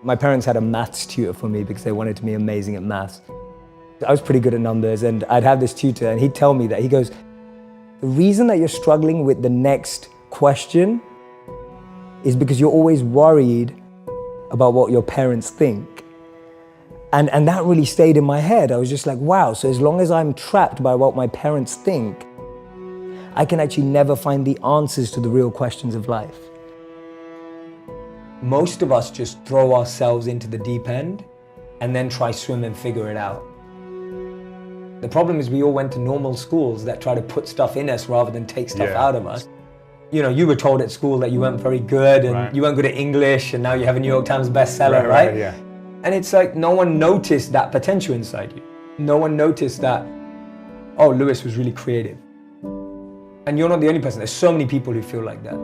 My parents had a maths tutor for me because they wanted to be amazing at maths. I was pretty good at numbers, and I'd have this tutor and he'd tell me that, he goes, the reason that you're struggling with the next question is because you're always worried about what your parents think. And that really stayed in my head. I was just like, wow, so as long as I'm trapped by what my parents think, I can actually never find the answers to the real questions of life. Most of us just throw ourselves into the deep end and then try swim and figure it out. The problem is we all went to normal schools that try to put stuff in us rather than take stuff out of us. You know, you were told at school that you weren't very good and you weren't good at English, and now you have a New York Times bestseller, right? Yeah. And it's like no one noticed that potential inside you. No one noticed that, oh, Lewis was really creative. And you're not the only person. There's so many people who feel like that.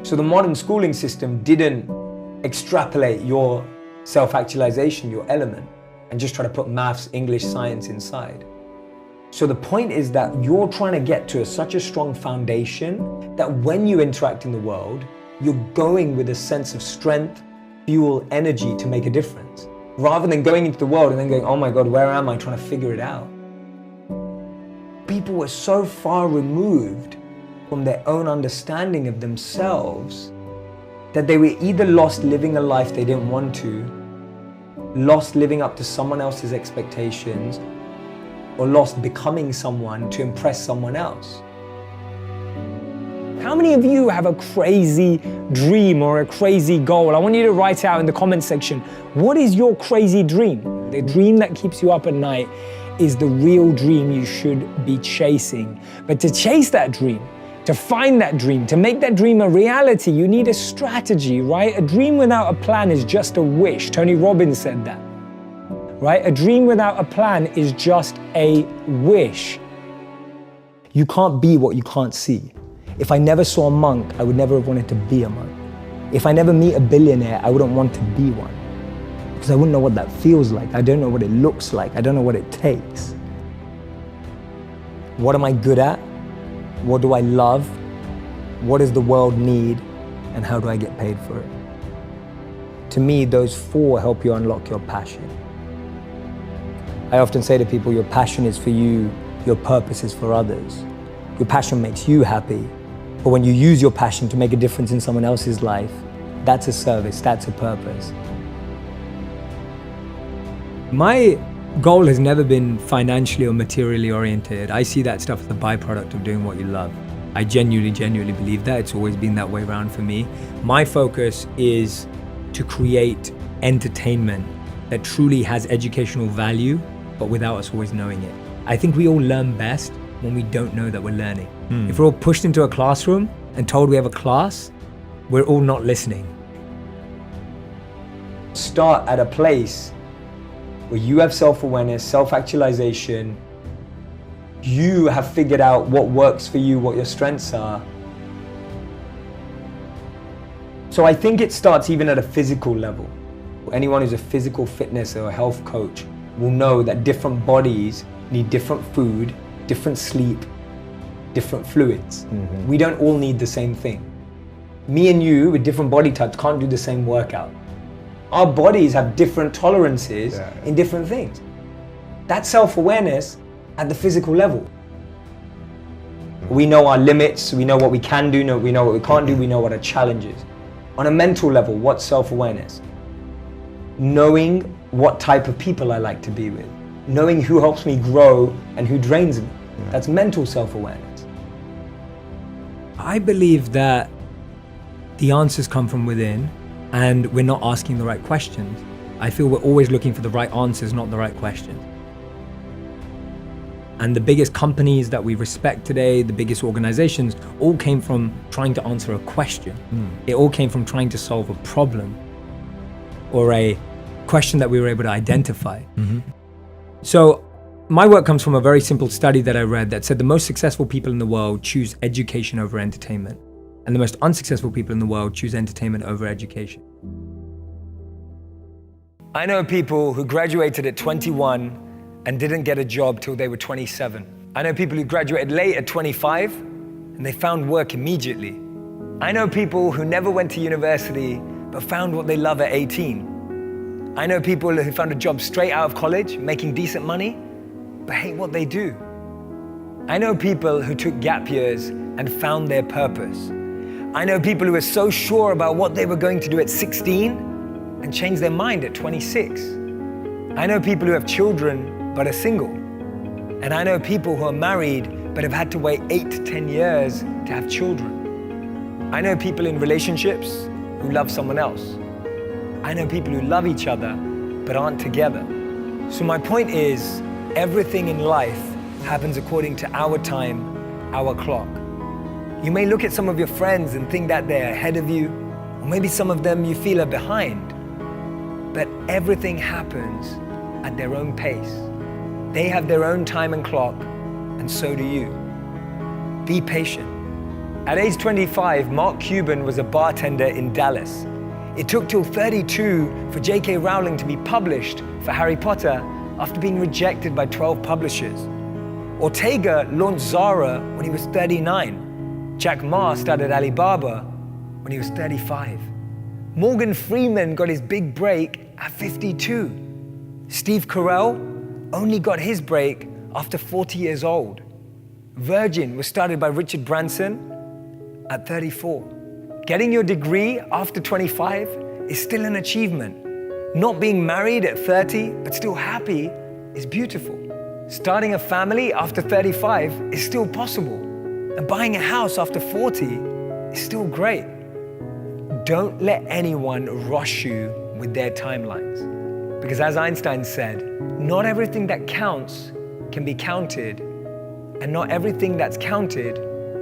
So the modern schooling system didn't extrapolate your self-actualization, your element, and just try to put maths, English, science inside. So the point is that you're trying to get to such a strong foundation that when you interact in the world, you're going with a sense of strength, fuel, energy to make a difference, rather than going into the world and then going, oh my God, where am I, trying to figure it out. People were so far removed from their own understanding of themselves that they were either lost living a life they didn't want to, lost living up to someone else's expectations, or lost becoming someone to impress someone else. How many of you have a crazy dream or a crazy goal? I want you to write out in the comment section, what is your crazy dream? The dream that keeps you up at night is the real dream you should be chasing. But to chase that dream, to find that dream, to make that dream a reality, you need a strategy, right? A dream without a plan is just a wish. Tony Robbins said that, right? A dream without a plan is just a wish. You can't be what you can't see. If I never saw a monk, I would never have wanted to be a monk. If I never meet a billionaire, I wouldn't want to be one. Because I wouldn't know what that feels like. I don't know what it looks like. I don't know what it takes. What am I good at? What do I love? What does the world need? And how do I get paid for it? To me, those four help you unlock your passion. I often say to people, your passion is for you, your purpose is for others. Your passion makes you happy, but when you use your passion to make a difference in someone else's life, that's a service, that's a purpose. My goal has never been financially or materially oriented. I see that stuff as the byproduct of doing what you love. I genuinely believe that. It's always been that way around for me. My focus is to create entertainment that truly has educational value, but without us always knowing it. I think we all learn best when we don't know that we're learning. If we're all pushed into a classroom and told we have a class, we're all not listening. Start at a place where you have self-awareness, self-actualization, you have figured out what works for you, what your strengths are. So I think it starts even at a physical level. Anyone who's a physical fitness or a health coach will know that different bodies need different food, different sleep, different fluids. We don't all need the same thing. Me and you with different body types can't do the same workout. Our bodies have different tolerances in different things. That's self-awareness at the physical level. We know our limits, we know what we can do, we know what we can't do, we know what our challenge is. On a mental level, what's self-awareness? Knowing what type of people I like to be with. Knowing who helps me grow and who drains me. That's mental self-awareness. I believe that the answers come from within, and we're not asking the right questions. I feel we're always looking for the right answers, not the right questions. And the biggest companies that we respect today, the biggest organizations, all came from trying to answer a question. It all came from trying to solve a problem or a question that we were able to identify. So my work comes from a very simple study that I read that said the most successful people in the world choose education over entertainment. And the most unsuccessful people in the world choose entertainment over education. I know people who graduated at 21 and didn't get a job till they were 27. I know people who graduated late at 25 and they found work immediately. I know people who never went to university but found what they love at 18. I know people who found a job straight out of college, making decent money, but hate what they do. I know people who took gap years and found their purpose. I know people who were so sure about what they were going to do at 16 and changed their mind at 26. I know people who have children but are single. And I know people who are married but have had to wait 8 to 10 years to have children. I know people in relationships who love someone else. I know people who love each other but aren't together. So my point is, everything in life happens according to our time, our clock. You may look at some of your friends and think that they're ahead of you, or maybe some of them you feel are behind. But everything happens at their own pace. They have their own time and clock, and so do you. Be patient. At age 25, Mark Cuban was a bartender in Dallas. It took till 32 for J.K. Rowling to be published for Harry Potter after being rejected by 12 publishers. Ortega launched Zara when he was 39. Jack Ma started Alibaba when he was 35. Morgan Freeman got his big break at 52. Steve Carell only got his break after 40 years old. Virgin was started by Richard Branson at 34. Getting your degree after 25 is still an achievement. Not being married at 30 but still happy is beautiful. Starting a family after 35 is still possible. And buying a house after 40 is still great. Don't let anyone rush you with their timelines. Because as Einstein said, not everything that counts can be counted, and not everything that's counted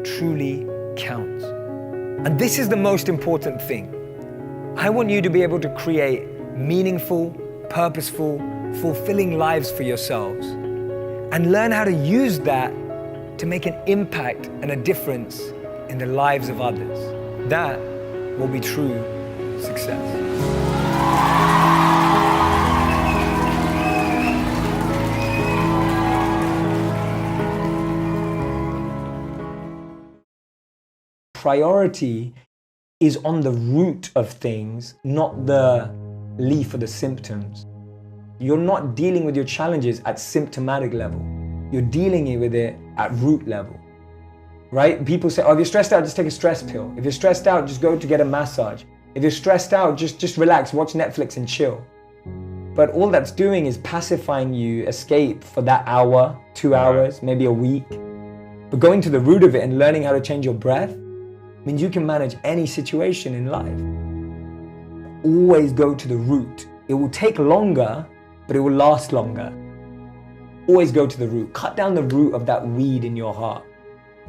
truly counts. And this is the most important thing. I want you to be able to create meaningful, purposeful, fulfilling lives for yourselves, and learn how to use that to make an impact and a difference in the lives of others. That will be true success. Priority is on the root of things, not the leaf or the symptoms. You're not dealing with your challenges at symptomatic level. You're dealing with it at root level, right? People say, oh, if you're stressed out, just take a stress pill. If you're stressed out, just go to get a massage. If you're stressed out, just relax, watch Netflix and chill. But all that's doing is pacifying you, escape for that hour, 2 hours, maybe a week. But going to the root of it and learning how to change your breath means you can manage any situation in life. Always go to the root. It will take longer, but it will last longer. Always go to the root. Cut down the root of that weed in your heart.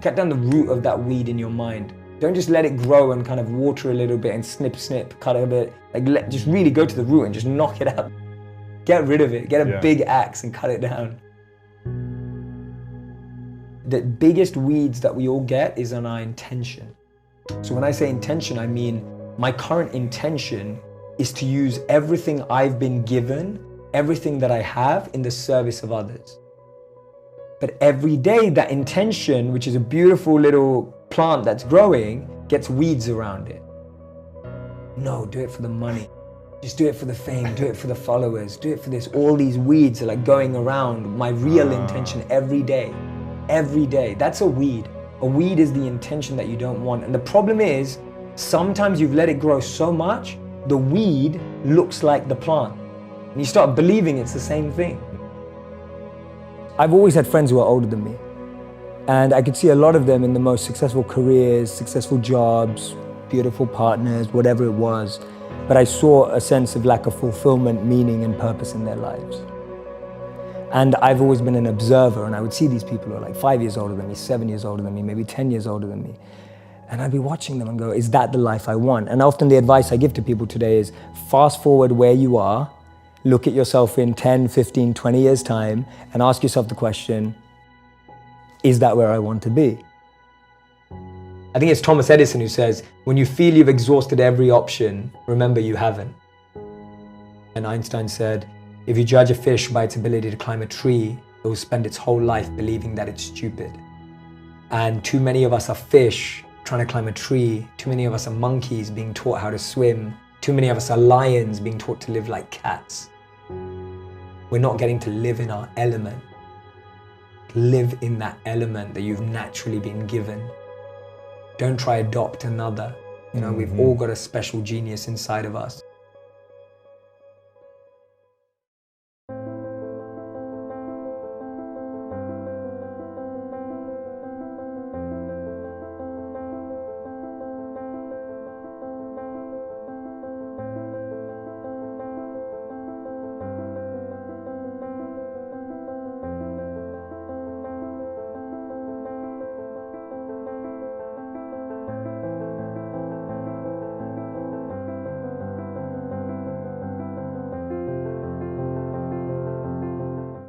Cut down the root of that weed in your mind. Don't just let it grow and kind of water a little bit and snip, cut it a bit. Just really go to the root and just knock it out. Get rid of it. Get a big axe and cut it down. The biggest weeds that we all get is on our intention. So when I say intention, I mean my current intention is to use everything I've been given, everything that I have, in the service of others. But every day that intention, which is a beautiful little plant that's growing, gets weeds around it. No, do it for the money. Just do it for the fame, do it for the followers, do it for this. All these weeds are like going around my real intention every day. Every day. That's a weed. A weed is the intention that you don't want. And the problem is, sometimes you've let it grow so much, the weed looks like the plant. And you start believing it's the same thing. I've always had friends who are older than me. And I could see a lot of them in the most successful careers, successful jobs, beautiful partners, whatever it was. But I saw a sense of lack of fulfillment, meaning, and purpose in their lives. And I've always been an observer, and I would see these people who are like 5 years older than me, 7 years older than me, maybe 10 years older than me. And I'd be watching them and go, is that the life I want? And often the advice I give to people today is fast forward where you are, look at yourself in 10, 15, 20 years' time, and ask yourself the question, is that where I want to be? I think it's Thomas Edison who says, when you feel you've exhausted every option, remember you haven't. And Einstein said, if you judge a fish by its ability to climb a tree, it will spend its whole life believing that it's stupid. And too many of us are fish trying to climb a tree. Too many of us are monkeys being taught how to swim. Too Too many of us are lions being taught to live like cats. We're not getting to live in our element. Live in that element that you've naturally been given. Don't try adopt another. You know, we've all got a special genius inside of us.